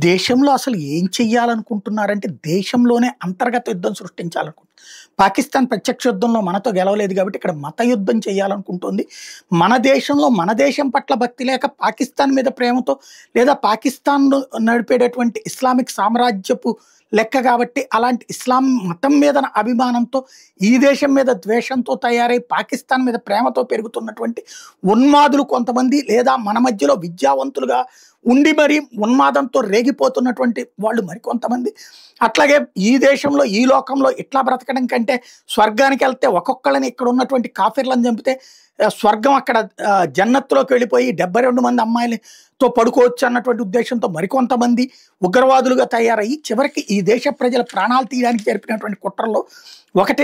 దేశంలో అసలు ఏం చెయ్యాలనుకుంటున్నారంటే, దేశంలోనే అంతర్గత యుద్ధం సృష్టించాలనుకుంటున్నారు. పాకిస్తాన్ ప్రత్యక్ష యుద్ధంలో మనతో గెలవలేదు కాబట్టి, ఇక్కడ మత యుద్ధం చేయాలనుకుంటోంది. మన దేశంలో మన దేశం పట్ల భక్తి లేక, పాకిస్తాన్ మీద ప్రేమతో లేదా పాకిస్తాన్‌ను నడిపేటటువంటి ఇస్లామిక్ సామ్రాజ్యపు లెక్క కాబట్టి, అలాంటి ఇస్లాం మతం మీద అభిమానంతో, ఈ దేశం మీద ద్వేషంతో తయారై, పాకిస్తాన్ మీద ప్రేమతో పెరుగుతున్నటువంటి ఉన్మాదులు కొంతమంది, లేదా మన మధ్యలో విద్యావంతులుగా ఉండి మరి ఉన్మాదంతో రేగిపోతున్నటువంటి వాళ్ళు మరికొంతమంది. అట్లాగే ఈ దేశంలో, ఈ లోకంలో ఇట్లా బ్రతకడం కంటే స్వర్గానికి వెళ్తే ఒక్కొక్కళ్ళని ఇక్కడ ఉన్నటువంటి కాఫిర్లను చంపితే స్వర్గం అక్కడ జన్నత్తులోకి వెళ్ళిపోయి 72 మంది అమ్మాయిలతో పడుకోవచ్చు అన్నటువంటి ఉద్దేశంతో మరికొంతమంది ఉగ్రవాదులుగా తయారయ్యి, చివరికి ఈ దేశ ప్రజల ప్రాణాలు తీయడానికి జరిపినటువంటి కుట్రలో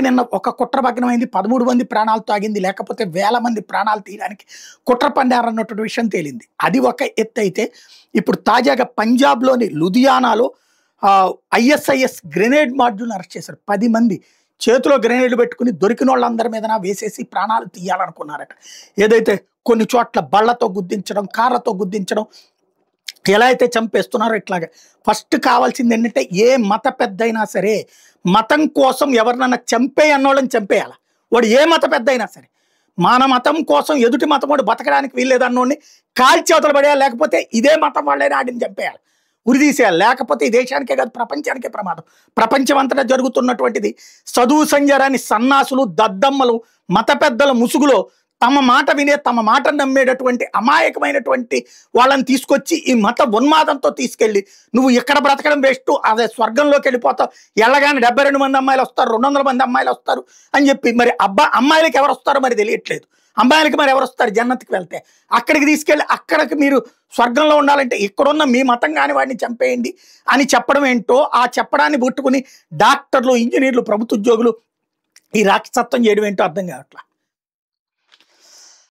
నిన్న ఒక కుట్ర భగ్నమైంది, 13 మంది ప్రాణాలు తాగింది, లేకపోతే వేల మంది ప్రాణాలు తీయడానికి కుట్ర పన్నారన్నటువంటి విషయం తేలింది. అది ఒక ఎత్తు అయితే, ఇప్పుడు తాజాగా పంజాబ్లోని లుధియానాలో ఐఎస్ఐఎస్ గ్రెనేడ్ మాడ్యూల్ని అరెస్ట్ చేశారు. 10 మంది చేతిలో గ్రెనేడ్లు పెట్టుకుని దొరికిన వాళ్ళందరి మీద వేసేసి ప్రాణాలు తీయాలనుకున్నారట. ఏదైతే కొన్ని చోట్ల బళ్లతో గుద్దించడం, కార్లతో గుద్దించడం, ఎలా అయితే చంపేస్తున్నారో ఇట్లాగా. ఫస్ట్ కావాల్సింది ఏంటంటే, ఏ మత పెద్ద అయినా సరే మతం కోసం ఎవరినన్నా అన్నోళ్ళని చంపేయాలి. వాడు ఏ మత పెద్ద అయినా సరే, మన మతం కోసం ఎదుటి మతం వాడు బతకడానికి వీల్లేదన్నోడిని కాల్చి అవతల పడేయాలి. లేకపోతే ఇదే మతం వాళ్ళైనా ఆడిని చంపేయాలి, ఉరిదీసేయాలి. లేకపోతే ఈ దేశానికే కాదు ప్రపంచానికే ప్రమాదం. ప్రపంచం అంతటా జరుగుతున్నటువంటిది. చదువు సంజరాని సన్నాసులు, దద్దమ్మలు, మత పెద్దల ముసుగులో తమ మాట వినే, తమ మాట నమ్మేటటువంటి అమాయకమైనటువంటి వాళ్ళని తీసుకొచ్చి ఈ మత ఉన్మాదంతో తీసుకెళ్ళి, నువ్వు ఇక్కడ బ్రతకడం వేస్ట్, అదే స్వర్గంలోకి వెళ్ళిపోతావు, ఎల్లగానే 72 మంది అమ్మాయిలు వస్తారు, 200 మంది అమ్మాయిలు వస్తారు అని చెప్పి, మరి అమ్మాయిలకి ఎవరు వస్తారో మరి తెలియట్లేదు. అమ్మాయిలకి మరి ఎవరు వస్తారు జన్నత్కి వెళ్తే? అక్కడికి తీసుకెళ్ళి అక్కడికి మీరు స్వర్గంలో ఉండాలంటే ఇక్కడున్న మీ మతం కాని వాడిని చంపేయండి అని చెప్పడం ఏంటో, ఆ చెప్పడాన్ని పుట్టుకుని డాక్టర్లు, ఇంజనీర్లు, ప్రభుత్వ ఉద్యోగులు ఈ రాక్షసత్వం చేయడం ఏంటో అర్థం కావట్లా.